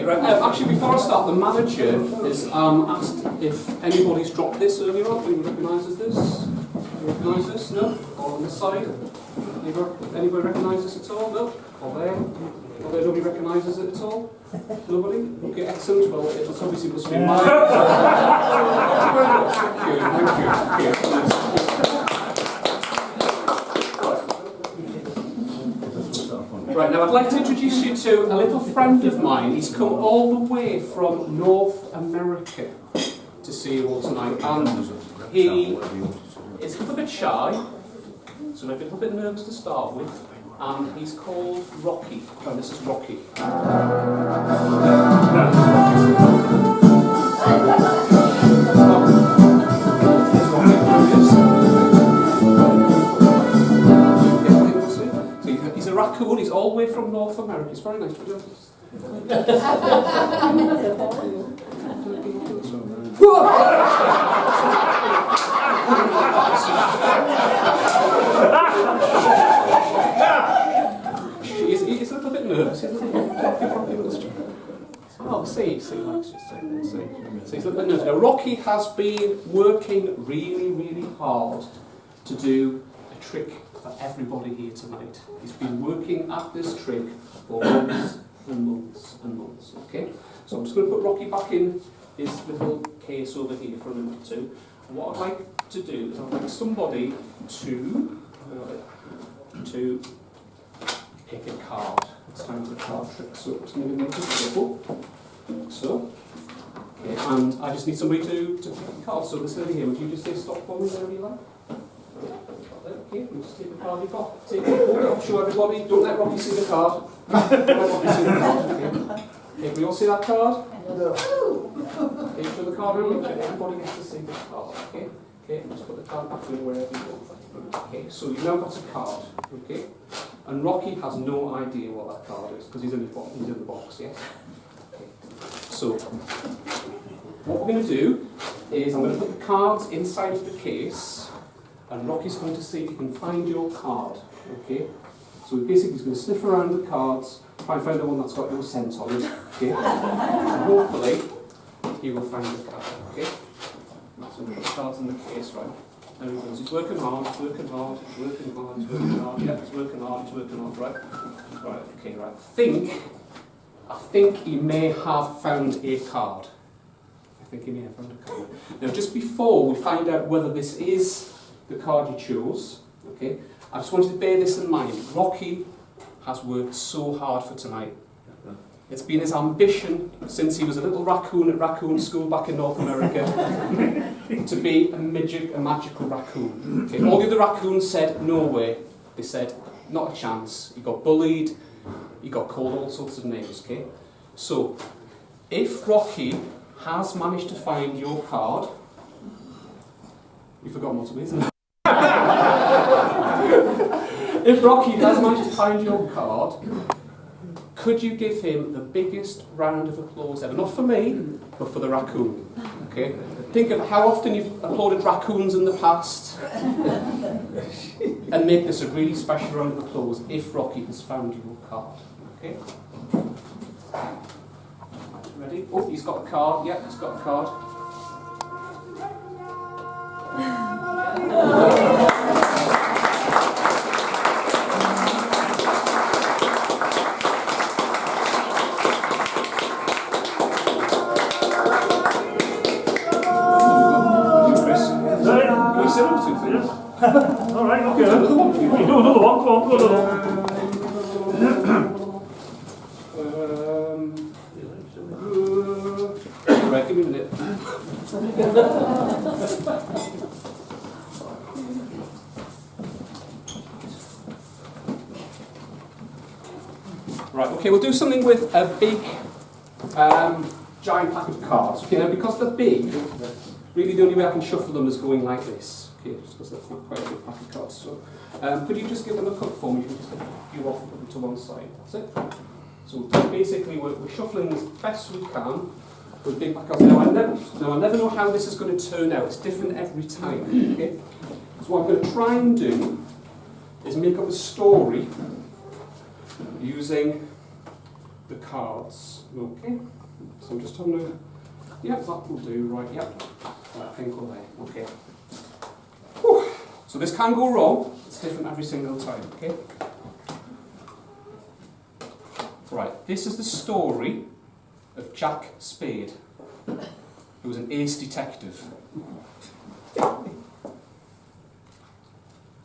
Okay, right. Actually, before I start, the manager has asked if anybody's dropped this earlier on. Anyone recognises this? You recognise this? No? Or on this side? Anybody recognise this at all? No? Or there? Or there? Nobody recognises it at all? Nobody? Okay, excellent. Well, it's obviously must be mine. Thank you. Right, now I'd like to introduce you to a little friend of mine. He's come all the way from North America to see you all tonight. And he is a little bit shy, so maybe a little bit nervous to start with. And he's called Rocky. And this is Rocky. He's a raccoon, he's all the way from North America. It's very nice to be honest. He's a little bit nervous. Oh, see, Max, just see. He's a little bit nervous. Now, Rocky has been working really, really hard to do a trick for everybody here tonight. He's been working at this trick for months and months and months. Okay, so I'm just going to put Rocky back in his little case over here for a minute or two. And what I'd like to do is I'd like somebody to pick a card. It's time for the card trick. So I'm just going to make this double. So, okay, and I just need somebody to pick a card. So this lady here, would you just say stop for me wherever you like? Okay, we'll just take the card you've got. Take it, show everybody. Don't let Rocky see the card. Don't let Rocky see the card. Okay, we all see that card? No. Okay, show the card around. Everybody gets to see the card. Okay, okay, just put the card back in wherever you go. Okay, so you've now got a card. Okay, and Rocky has no idea what that card is because he's in the box. Yes. Okay. So what we're going to do is I'm going to put the cards inside of the case. And Rocky's going to see if he can find your card, okay? So basically he's going to sniff around the cards, try and find the one that's got your scent on it, okay? And hopefully he will find the card, okay? So we've got the cards in the case, right? There he goes, he's working hard, he's working hard, he's working hard, he's working hard, yeah, he's working hard, he's working hard, right? Right, okay, right. I think he may have found a card. I think he may have found a card. Now just before we find out whether this is the card you chose, okay? I just wanted to bear this in mind. Rocky has worked so hard for tonight. It's been his ambition since he was a little raccoon at raccoon school back in North America to be a magical raccoon. Okay? All the other raccoons said, no way. They said, not a chance. He got bullied, he got called all sorts of names, okay? So, if Rocky has managed to find your card, you've forgotten what it is, isn't it? If Rocky has managed to find your card, could you give him the biggest round of applause ever? Not for me, but for the raccoon. Okay? Think of how often you've applauded raccoons in the past, and make this a really special round of applause if Rocky has found your card. Okay? Ready? Oh, he's got a card. Yeah, he's got a card. All right, okay. Do another one. Go on, go another one. Right, give me a minute. Right, okay, we'll do something with a big giant pack of cards. Okay, now because they're big, really the only way I can shuffle them is going like this. Okay, just because that's not quite a big pack of cards. So, could you just give them a cut for me? You can just get a few off and put them to one side. That's it. So basically we're shuffling as best we can with big pack of cards. Now I never know how this is going to turn out. It's different every time. Okay? So what I'm going to try and do is make up a story using the the cards. Okay. So I'm just having a... Yep, that will do. Right, yep. I think we're there. Okay. Whew. So this can go wrong. It's different every single time, okay? Right, this is the story of Jack Spade, who was an ace detective.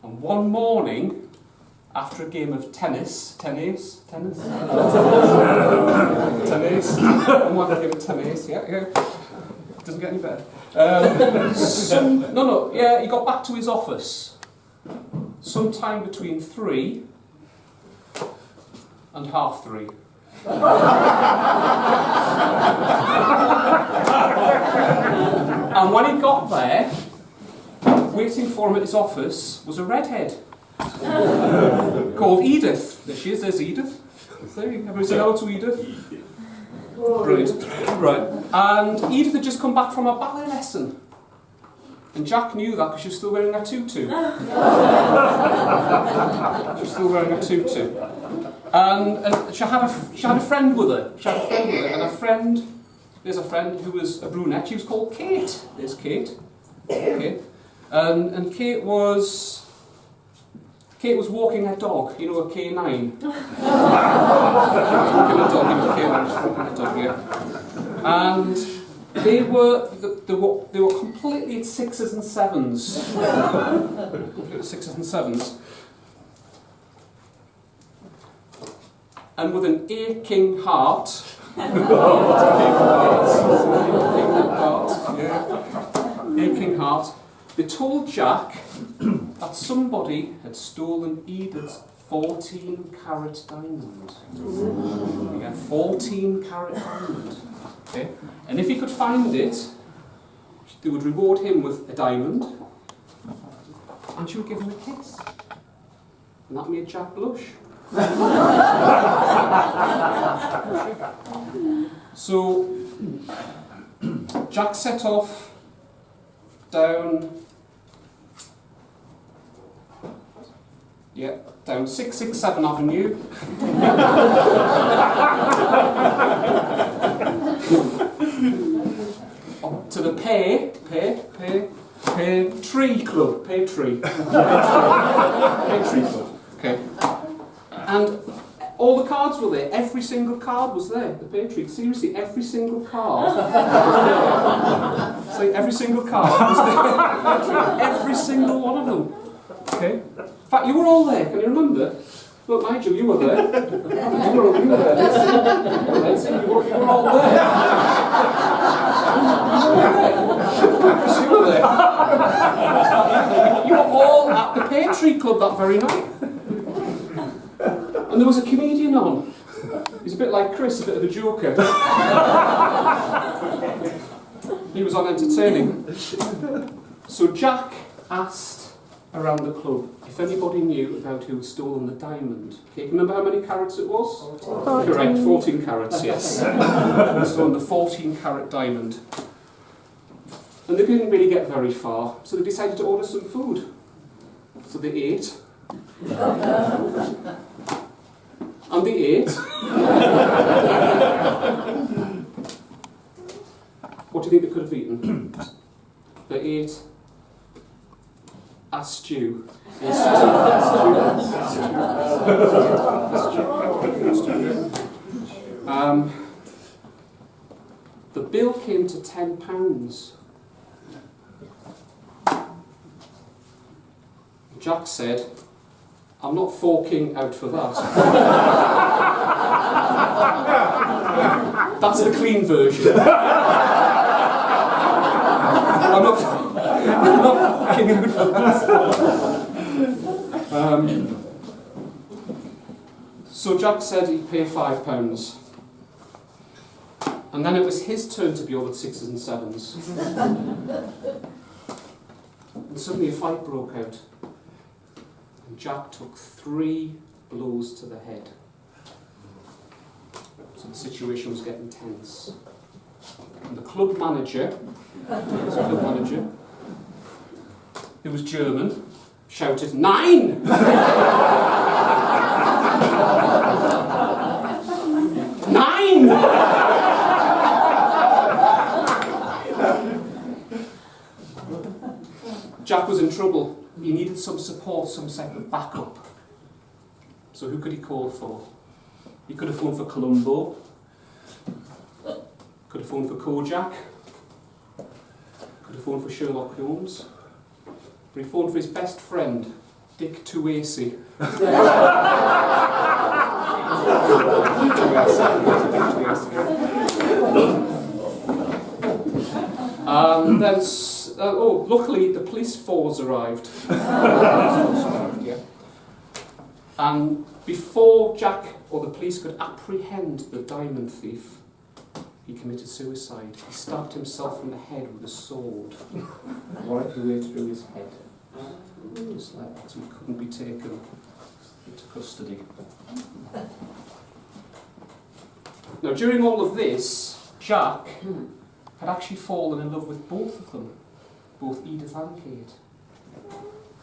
And one morning, after a game of tennis, tennis? One game of tennis, yeah. Doesn't get any better. He got back to his office sometime between 3 and 3:30. And when he got there, waiting for him at his office was a redhead called Edith. There she is, there's Edith. There, everybody say hello to Edith. Brilliant. Right. And Edith had just come back from a ballet lesson. And Jack knew that because she was still wearing a tutu. She was still wearing a tutu. And she had a friend with her. And there's a friend who was a brunette. She was called Kate. There's Kate. Okay. And Kate was walking a dog, you know, a K9. Walking a dog, you know, K9, just walking a dog, yeah. And they were completely at 6s and 7s. Completely 6s and 7s. And with an aching heart, aching heart, they told Jack that somebody had stolen Edith's 14-carat diamond. Yeah, 14-carat diamond. Okay? And if he could find it, they would reward him with a diamond, and she would give him a kiss. And that made Jack blush. So, Jack set off down 667 Avenue. Up to the Pear Tree Club. Pear Tree Club. Okay. And all the cards were there. Every single card was there. The Pear Tree. Seriously, every single card was there. So every single card was there. Every single one of them. Okay. In fact, you were all there. Can you remember? Look, Nigel, you were there. You were there. You were all there. You were there. You were all at the Pear Tree Club that very night. And there was a comedian on. He's a bit like Chris, a bit of a joker. He was on entertaining. So Jack asked around the club if anybody knew about who had stolen the diamond. Okay, remember how many carats it was? 14. Correct, 14 carats, yes. They stolen the 14-carat diamond. And they didn't really get very far, so they decided to order some food. So they ate. And they ate. What do you think they could have eaten? They ate a stew. The bill came to £10. Jack said, "I'm not forking out for that." That's the clean version. I'm not forking out for that. So Jack said he'd pay £5. And then it was his turn to be ordered 6s and 7s. And suddenly a fight broke out. And Jack took 3 blows to the head. So the situation was getting tense. And the club manager, who was German, shouted, "9!" 9! trouble. He needed some support, some type of backup. So who could he call for? He could have phoned for Columbo, could have phoned for Kojak, could have phoned for Sherlock Holmes, but he phoned for his best friend, Dick Tuacy. And then, luckily the police force arrived. Yeah. And before Jack or the police could apprehend the diamond thief, he committed suicide. He stabbed himself in the head with a sword, right the way through his head. Just like that, so he couldn't be taken into custody. Now, during all of this, Jack had actually fallen in love with both of them, both Edith and Kate.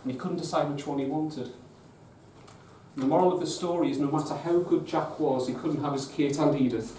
And he couldn't decide which one he wanted. And the moral of the story is no matter how good Jack was, he couldn't have his Kate and Edith.